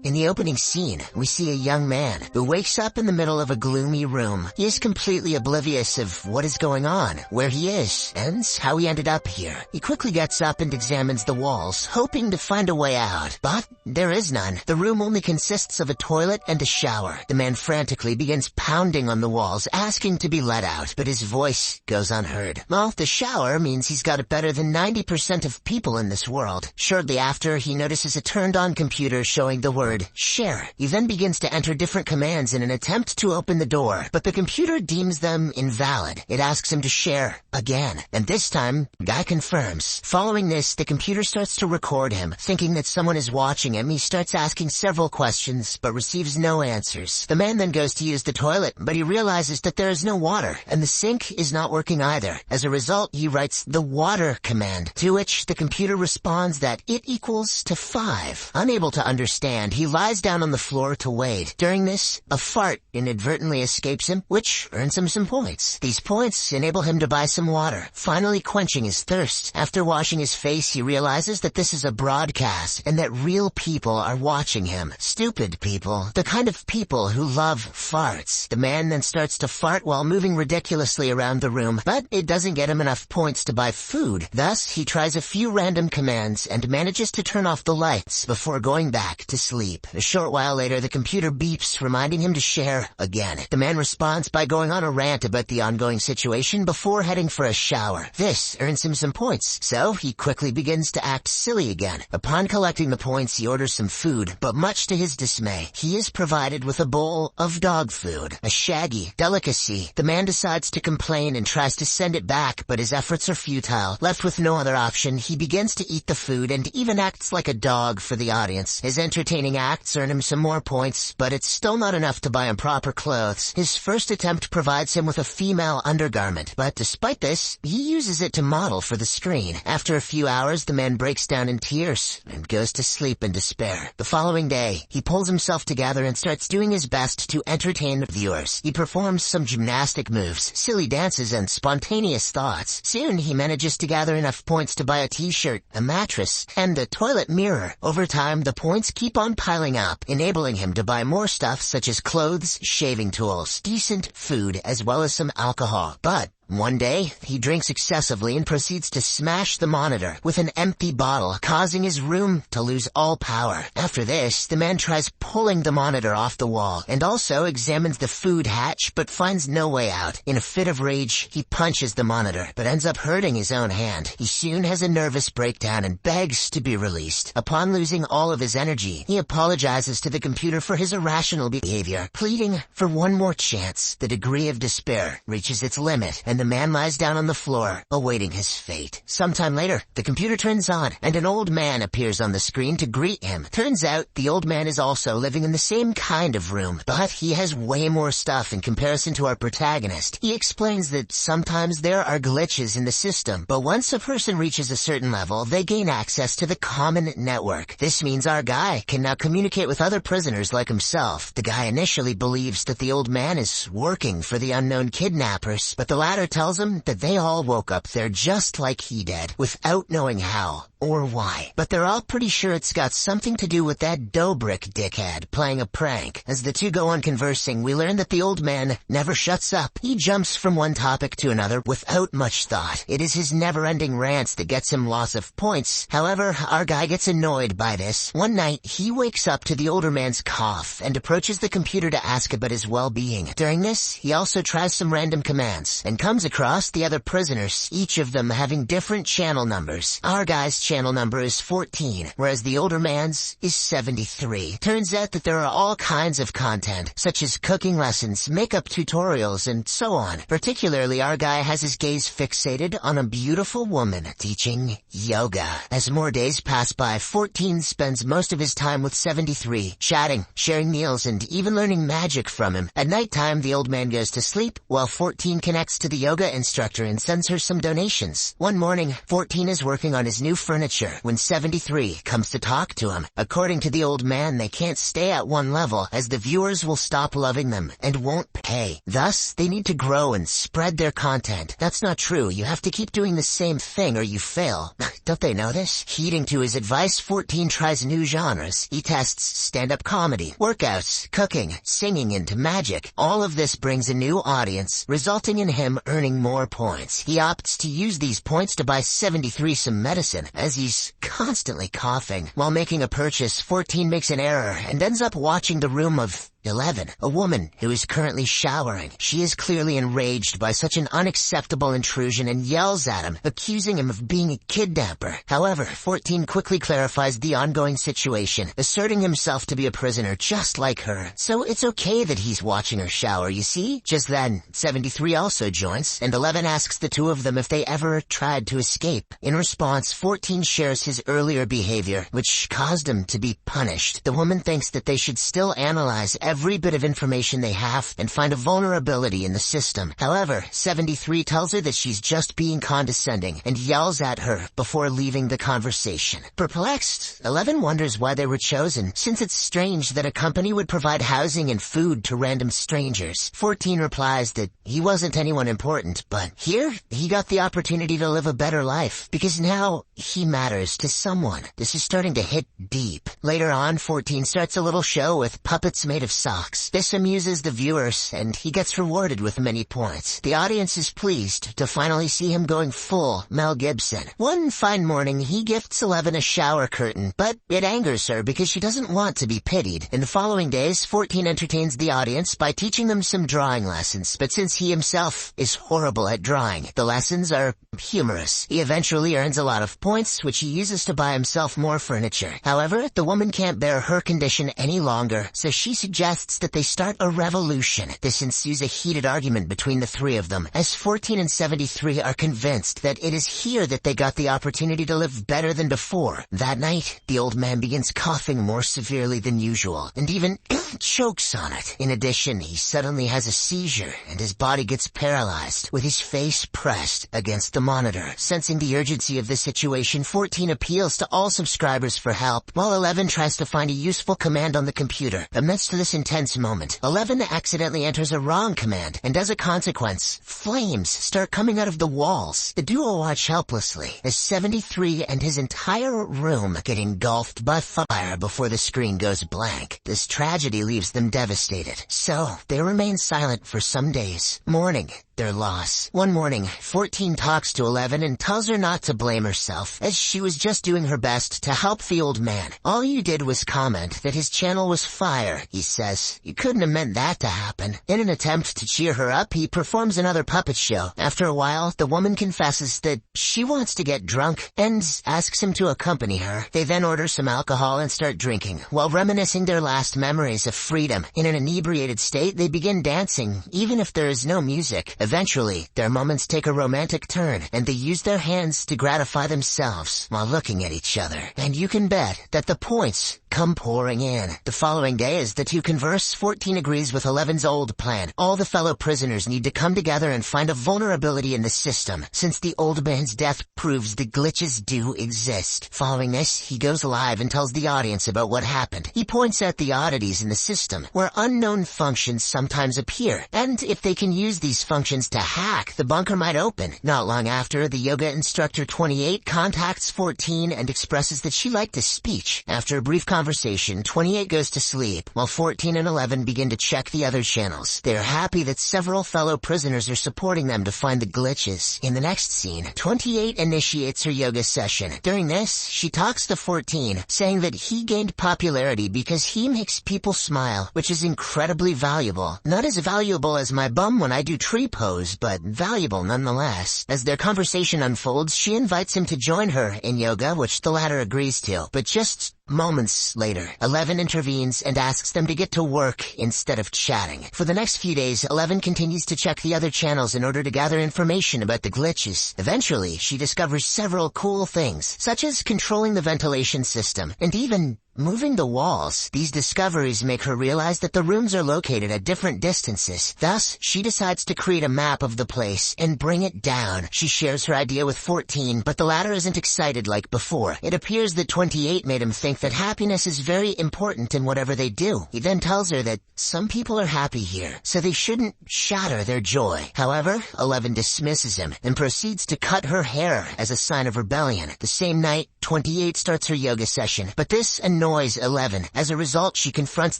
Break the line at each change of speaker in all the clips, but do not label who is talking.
In the opening scene, we see a young man who wakes up in the middle of a gloomy room. He is completely oblivious of what is going on, where he is, and how he ended up here. He quickly gets up and examines the walls, hoping to find a way out. But there is none. The room only consists of a toilet and a shower. The man frantically begins pounding on the walls, asking to be let out, but his voice goes unheard. Well, the shower means he's got it better than 90% of people in this world. Shortly after, he notices a turned-on computer showing the word share. He then begins to enter different commands in an attempt to open the door, but the computer deems them invalid. It asks him to share again, and this time, Guy confirms. Following this, the computer starts to record him. Thinking that someone is watching him, he starts asking several questions, but receives no answers. The man then goes to use the toilet, but he realizes that there is no water, and the sink is not working either. As a result, he writes the water command, to which the computer responds that it equals to 5. Unable to understand, he lies down on the floor to wait. During this, a fart inadvertently escapes him, which earns him some points. These points enable him to buy some water, finally quenching his thirst. After washing his face, he realizes that this is a broadcast and that real people are watching him. Stupid people. The kind of people who love farts. The man then starts to fart while moving ridiculously around the room, but it doesn't get him enough points to buy food. Thus, he tries a few random commands and manages to turn off the lights before going back to sleep. A short while later, the computer beeps, reminding him to share again. The man responds by going on a rant about the ongoing situation before heading for a shower. This earns him some points, so he quickly begins to act silly again. Upon collecting the points, he orders some food, but much to his dismay, he is provided with a bowl of dog food, a shaggy delicacy. The man decides to complain and tries to send it back, but his efforts are futile. Left with no other option, he begins to eat the food and even acts like a dog for the audience. His entertaining acts earn him some more points, but it's still not enough to buy him proper clothes. His first attempt provides him with a female undergarment, but despite this, he uses it to model for the screen. After a few hours, the man breaks down in tears and goes to sleep in despair. The following day, he pulls himself together and starts doing his best to entertain viewers. He performs some gymnastic moves, silly dances, and spontaneous thoughts. Soon, he manages to gather enough points to buy a t-shirt, a mattress, and a toilet mirror. Over time, the points keep on piling up, enabling him to buy more stuff such as clothes, shaving tools, decent food, as well as some alcohol. But one day, he drinks excessively and proceeds to smash the monitor with an empty bottle, causing his room to lose all power. After this, the man tries pulling the monitor off the wall and also examines the food hatch but finds no way out. In a fit of rage, he punches the monitor but ends up hurting his own hand. He soon has a nervous breakdown and begs to be released. Upon losing all of his energy, he apologizes to the computer for his irrational behavior, pleading for one more chance. The degree of despair reaches its limit, and the man lies down on the floor, awaiting his fate. Sometime later, the computer turns on, and an old man appears on the screen to greet him. Turns out, the old man is also living in the same kind of room, but he has way more stuff in comparison to our protagonist. He explains that sometimes there are glitches in the system, but once a person reaches a certain level, they gain access to the common network. This means our guy can now communicate with other prisoners like himself. The guy initially believes that the old man is working for the unknown kidnappers, but the latter tells him that they all woke up there just like he did, without knowing how or why. But they're all pretty sure it's got something to do with that Dobrik dickhead playing a prank. As the two go on conversing, we learn that the old man never shuts up. He jumps from one topic to another without much thought. It is his never-ending rants that gets him lots of points. However, our guy gets annoyed by this. One night, he wakes up to the older man's cough and approaches the computer to ask about his well-being. During this, he also tries some random commands and comes across the other prisoners, each of them having different channel numbers. Our guy's channel number is 14, whereas the older man's is 73. Turns out that there are all kinds of content, such as cooking lessons, makeup tutorials, and so on. Particularly, our guy has his gaze fixated on a beautiful woman teaching yoga. As more days pass by, 14 spends most of his time with 73, chatting, sharing meals, and even learning magic from him. At nighttime, the old man goes to sleep, while 14 connects to the yoga instructor and sends her some donations. One morning, 14 is working on his new furniture when 73 comes to talk to him. According to the old man, they can't stay at one level as the viewers will stop loving them and won't pay. Thus, they need to grow and spread their content. That's not true. You have to keep doing the same thing or you fail. Don't they know this? Heeding to his advice, 14 tries new genres. He tests stand-up comedy, workouts, cooking, singing, and magic. All of this brings a new audience, resulting in him earning more points. He opts to use these points to buy 73 some medicine, as he's constantly coughing. While making a purchase, 14 makes an error and ends up watching the room of 11, a woman who is currently showering. She is clearly enraged by such an unacceptable intrusion and yells at him, accusing him of being a kidnapper. However, 14 quickly clarifies the ongoing situation, asserting himself to be a prisoner just like her. So it's okay that he's watching her shower, you see? Just then, 73 also joins, and 11 asks the two of them if they ever tried to escape. In response, 14 shares his earlier behavior, which caused him to be punished. The woman thinks that they should still analyze every bit of information they have and find a vulnerability in the system. However, 73 tells her that she's just being condescending and yells at her before leaving the conversation. Perplexed, 11 wonders why they were chosen, since it's strange that a company would provide housing and food to random strangers. 14 replies that he wasn't anyone important, but here he got the opportunity to live a better life because now he matters to someone. This is starting to hit deep. Later on, 14 starts a little show with puppets made of socks. This amuses the viewers, and he gets rewarded with many points. The audience is pleased to finally see him going full Mel Gibson. One fine morning, he gifts 11 a shower curtain, but it angers her because she doesn't want to be pitied. In the following days, 14 entertains the audience by teaching them some drawing lessons, but since he himself is horrible at drawing, the lessons are humorous. He eventually earns a lot of points, which he uses to buy himself more furniture. However, the woman can't bear her condition any longer, so she suggests that they start a revolution. This ensues a heated argument between the three of them, as 14 and 73 are convinced that it is here that they got the opportunity to live better than before. That night, the old man begins coughing more severely than usual, and even chokes on it. In addition, he suddenly has a seizure, and his body gets paralyzed, with his face pressed against the monitor. Sensing the urgency of the situation, 14 appeals to all subscribers for help, while 11 tries to find a useful command on the computer. Amidst this intense moment, 11 accidentally enters a wrong command, and as a consequence, flames start coming out of the walls. The duo watch helplessly as 73 and his entire room get engulfed by fire before the screen goes blank. This tragedy leaves them devastated, so they remain silent for some days, mourning their loss. One morning, 14 talks to 11 and tells her not to blame herself, as she was just doing her best to help the old man. All you did was comment that his channel was fire, he says. You couldn't have meant that to happen. In an attempt to cheer her up, he performs another puppet show. After a while, the woman confesses that she wants to get drunk and asks him to accompany her. They then order some alcohol and start drinking, while reminiscing their last memories of freedom. In an inebriated state, they begin dancing, even if there is no music. Eventually, their moments take a romantic turn, and they use their hands to gratify themselves while looking at each other. And you can bet that the points come pouring in. The following day, as the two converse, 14 agrees with 11's old plan. All the fellow prisoners need to come together and find a vulnerability in the system, since the old man's death proves the glitches do exist. Following this, he goes live and tells the audience about what happened. He points out the oddities in the system, where unknown functions sometimes appear, and if they can use these functions to hack, the bunker might open. Not long after, the yoga instructor 28 contacts 14 and expresses that she liked his speech. After a brief conversation, 28 goes to sleep, while 14 and 11 begin to check the other channels. They are happy that several fellow prisoners are supporting them to find the glitches. In the next scene, 28 initiates her yoga session. During this, she talks to 14, saying that he gained popularity because he makes people smile, which is incredibly valuable. Not as valuable as my bum when I do tree pose, but valuable nonetheless. As their conversation unfolds, she invites him to join her in yoga, which the latter agrees to. But just moments later, 11 intervenes and asks them to get to work instead of chatting. For the next few days, 11 continues to check the other channels in order to gather information about the glitches. Eventually, she discovers several cool things, such as controlling the ventilation system and even Moving the walls, these discoveries make her realize that the rooms are located at different distances. Thus, she decides to create a map of the place and bring it down. She shares her idea with 14, but the latter isn't excited like before. It appears that 28 made him think that happiness is very important in whatever they do. He then tells her that some people are happy here, so they shouldn't shatter their joy. However, 11 dismisses him and proceeds to cut her hair as a sign of rebellion. The same night, 28 starts her yoga session, but this annoys 11. As a result, she confronts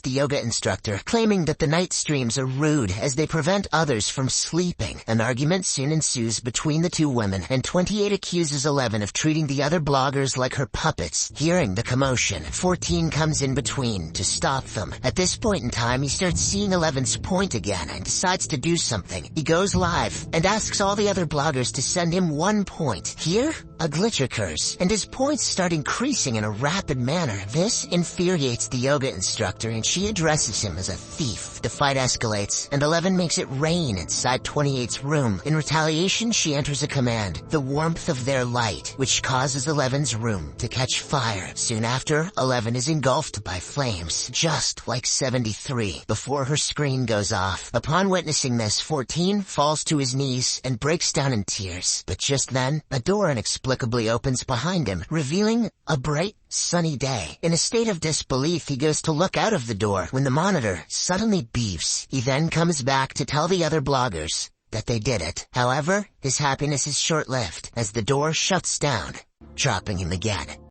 the yoga instructor, claiming that the night streams are rude as they prevent others from sleeping. An argument soon ensues between the two women, and 28 accuses 11 of treating the other bloggers like her puppets. Hearing the commotion, 14 comes in between to stop them. At this point in time, he starts seeing 11's point again and decides to do something. He goes live and asks all the other bloggers to send him 1 point. Here, a glitch occurs, and his points start increasing in a rapid manner. This infuriates the yoga instructor, and she addresses him as a thief. The fight escalates, and 11 makes it rain inside 28's room. In retaliation, she enters a command, the warmth of their light, which causes 11's room to catch fire. Soon after, 11 is engulfed by flames, just like 73, before her screen goes off. Upon witnessing this, 14 falls to his knees and breaks down in tears. But just then, a door inexplicably opens behind him, revealing a bright, sunny day. In a state of disbelief, he goes to look out of the door when the monitor suddenly beeps. He then comes back to tell the other bloggers that they did it. However, his happiness is short-lived as the door shuts down, dropping him again.